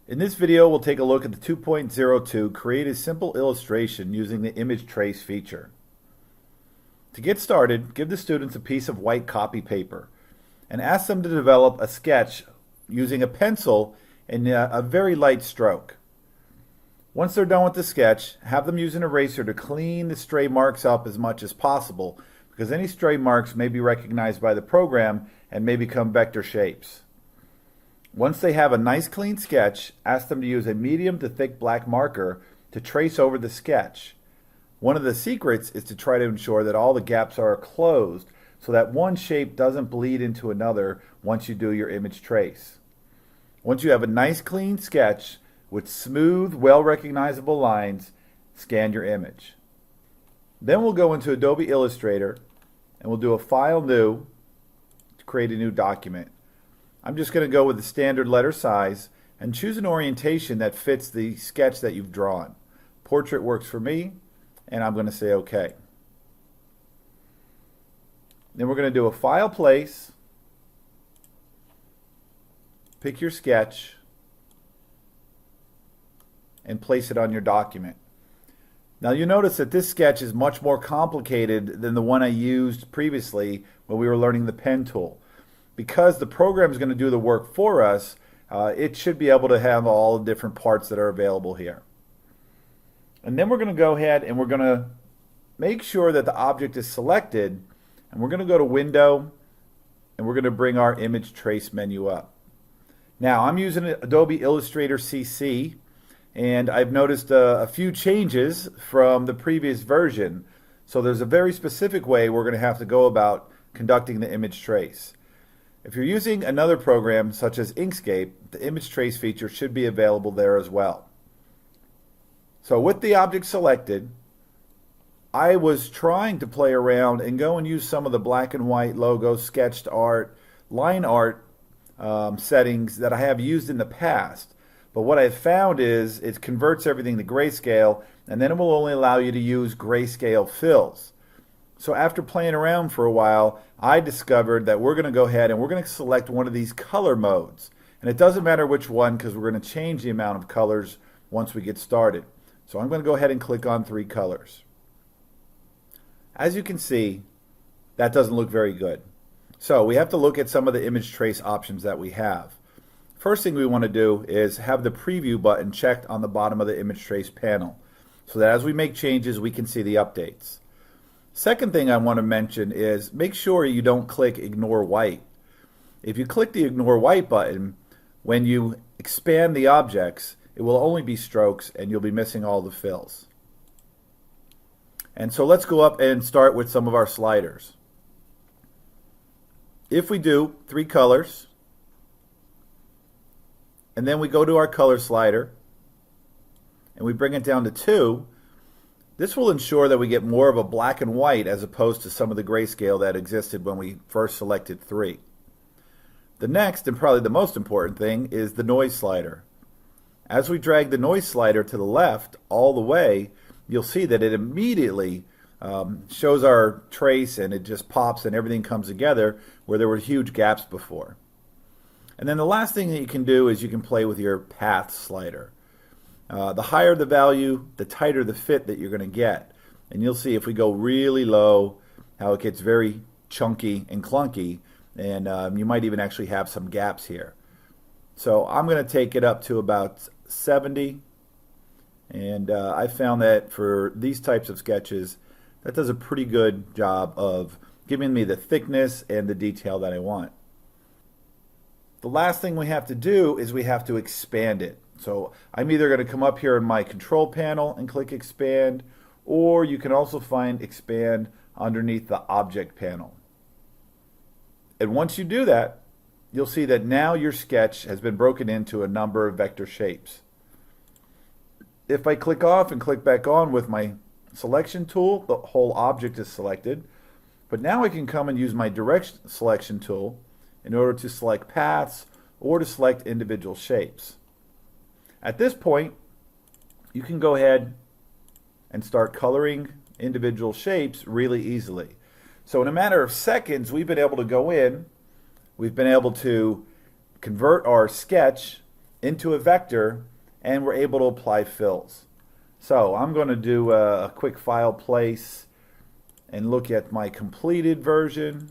In this video, we'll take a look at the 2.02 Create a Simple Illustration using the ImageTrace feature. To get started, give the students a piece of white copy paper and ask them to develop a sketch using a pencil and a very light stroke. Once they're done with the sketch, have them use an eraser to clean the stray marks up as much as possible, because any stray marks may be recognized by the program and may become vector shapes. Once they have a nice clean sketch, ask them to use a medium to thick black marker to trace over the sketch. One of the secrets is to try to ensure that all the gaps are closed so that one shape doesn't bleed into another once you do your image trace. Once you have a nice clean sketch with smooth, well-recognizable lines, scan your image. Then we'll go into Adobe Illustrator and we'll do a File New to create a new document. I'm just going to go with the standard letter size and choose an orientation that fits the sketch that you've drawn. Portrait works for me, and I'm going to say OK. Then we're going to do a File Place, pick your sketch, and place it on your document. Now you notice that this sketch is much more complicated than the one I used previously when we were learning the pen tool. Because the program is going to do the work for us, it should be able to have all the different parts that are available here. And then we're going to go ahead and we're going to make sure that the object is selected, and we're going to go to Window and we're going to bring our Image Trace menu up. Now I'm using Adobe Illustrator CC, and I've noticed a few changes from the previous version. So there's a very specific way we're going to have to go about conducting the image trace. If you're using another program such as Inkscape, the image trace feature should be available there as well. So with the object selected, I was trying to play around and go and use some of the black and white logo, sketched art, line art settings that I have used in the past. But what I've found is it converts everything to grayscale, and then it will only allow you to use grayscale fills. So after playing around for a while, I discovered that we're going to go ahead and we're going to select one of these color modes. And it doesn't matter which one, because we're going to change the amount of colors once we get started. So I'm going to go ahead and click on 3 colors. As you can see, that doesn't look very good. So we have to look at some of the image trace options that we have. First thing we want to do is have the preview button checked on the bottom of the image trace panel, so that as we make changes we can see the updates. Second thing I want to mention is make sure you don't click Ignore White. If you click the Ignore White button, when you expand the objects, it will only be strokes and you'll be missing all the fills. And so let's go up and start with some of our sliders. If we do 3 colors, and then we go to our color slider, and we bring it down to 2, this will ensure that we get more of a black and white as opposed to some of the grayscale that existed when we first selected 3. The next, and probably the most important thing, is the noise slider. As we drag the noise slider to the left all the way, you'll see that it immediately shows our trace, and it just pops and everything comes together where there were huge gaps before. And then the last thing that you can do is you can play with your path slider. The higher the value, the tighter the fit that you're going to get. And you'll see if we go really low how it gets very chunky and clunky, and you might even actually have some gaps here. So I'm going to take it up to about 70, and I found that for these types of sketches that does a pretty good job of giving me the thickness and the detail that I want. The last thing we have to do is we have to expand it. So I'm either going to come up here in my control panel and click expand, or you can also find expand underneath the object panel. And once you do that, you'll see that now your sketch has been broken into a number of vector shapes. If I click off and click back on with my selection tool, the whole object is selected. But now I can come and use my direct selection tool in order to select paths or to select individual shapes. At this point, you can go ahead and start coloring individual shapes really easily. So in a matter of seconds, we've been able to go in, we've been able to convert our sketch into a vector, and we're able to apply fills. So I'm going to do a quick file place and look at my completed version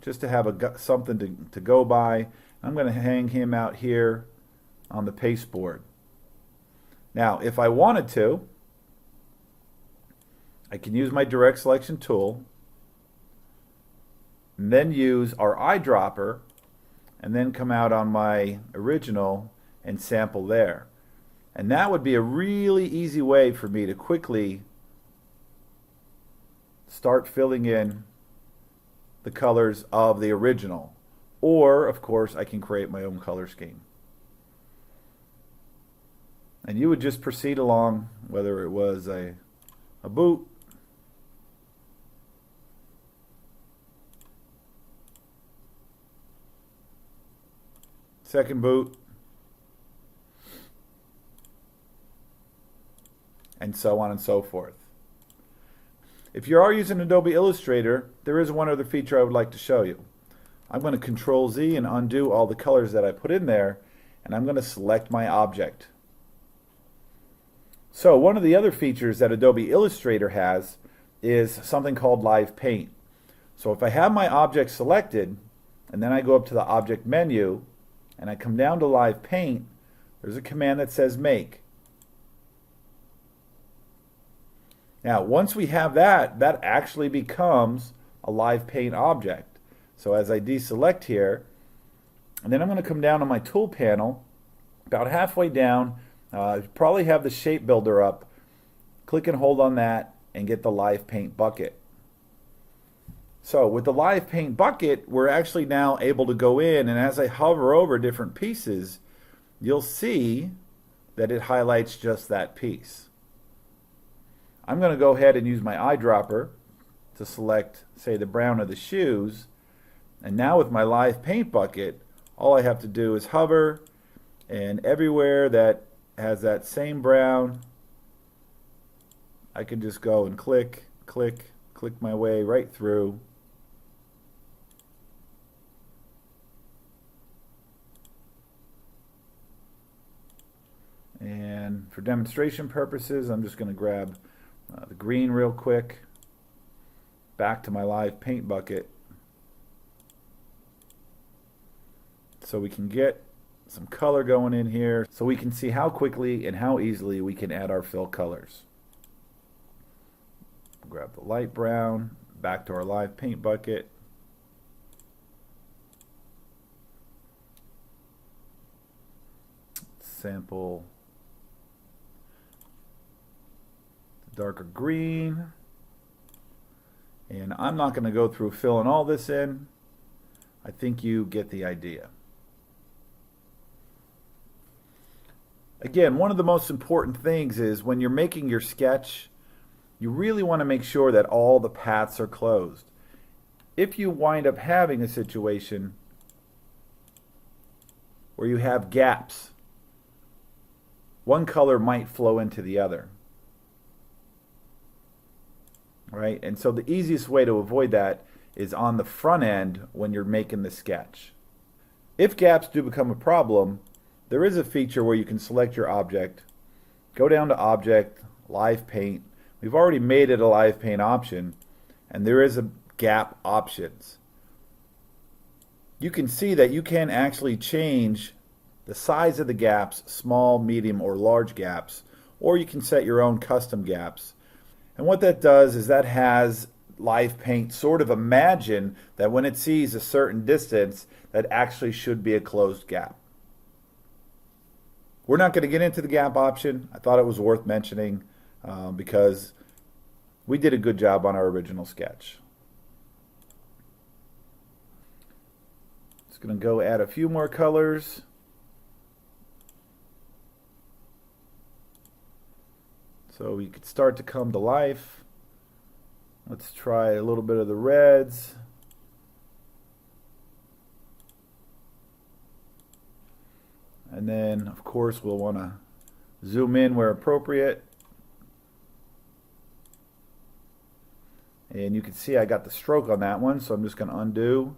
just to have something to go by. I'm going to hang him out here on the pasteboard. Now, if I wanted to, I can use my direct selection tool and then use our eyedropper and then come out on my original and sample there. And that would be a really easy way for me to quickly start filling in the colors of the original. Or, of course, I can create my own color scheme. And you would just proceed along, whether it was a boot, second boot, and so on and so forth. If you are using Adobe Illustrator, there is one other feature I would like to show you. I'm going to Control Z and undo all the colors that I put in there, and I'm going to select my object. So one of the other features that Adobe Illustrator has is something called Live Paint. So if I have my object selected, and then I go up to the Object menu, and I come down to Live Paint, there's a command that says Make. Now, once we have that, that actually becomes a Live Paint object. So as I deselect here, and then I'm going to come down on my tool panel, about halfway down, probably have the shape builder up, click and hold on that, and get the Live Paint bucket. So with the Live Paint bucket, we're actually now able to go in, and as I hover over different pieces, you'll see that it highlights just that piece. I'm going to go ahead and use my eyedropper to select, say, the brown of the shoes. And now with my Live Paint bucket, all I have to do is hover, and everywhere that has that same brown, I can just go and click, click, click my way right through. And for demonstration purposes, I'm just going to grab the green real quick, back to my Live Paint bucket, so we can get some color going in here, so we can see how quickly and how easily we can add our fill colors. Grab the light brown, back to our Live Paint bucket, sample darker green, and I'm not going to go through filling all this in. I think you get the idea. Again, one of the most important things is when you're making your sketch, you really want to make sure that all the paths are closed. If you wind up having a situation where you have gaps, one color might flow into the other. Right? And so the easiest way to avoid that is on the front end when you're making the sketch. If gaps do become a problem, there is a feature where you can select your object, go down to Object, Live Paint. We've already made it a Live Paint option, and there is a gap options. You can see that you can actually change the size of the gaps, small, medium, or large gaps, or you can set your own custom gaps. And what that does is that has Live Paint sort of imagine that when it sees a certain distance, that actually should be a closed gap. We're not going to get into the gap option. I thought it was worth mentioning because we did a good job on our original sketch. Just going to go add a few more colors. So we could start to come to life. Let's try a little bit of the reds. And then, of course, we'll want to zoom in where appropriate. And you can see I got the stroke on that one, so I'm just going to undo.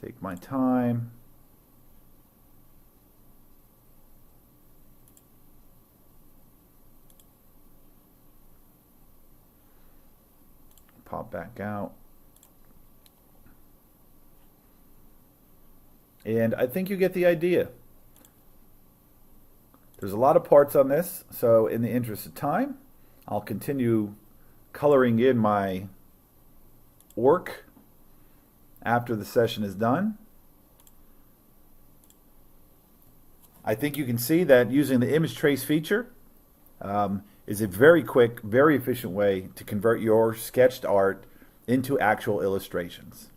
Take my time. out, back out. And I think you get the idea. There's a lot of parts on this, so in the interest of time, I'll continue coloring in my work after the session is done. I think you can see that using the ImageTrace feature is a very quick, very efficient way to convert your sketched art into actual illustrations.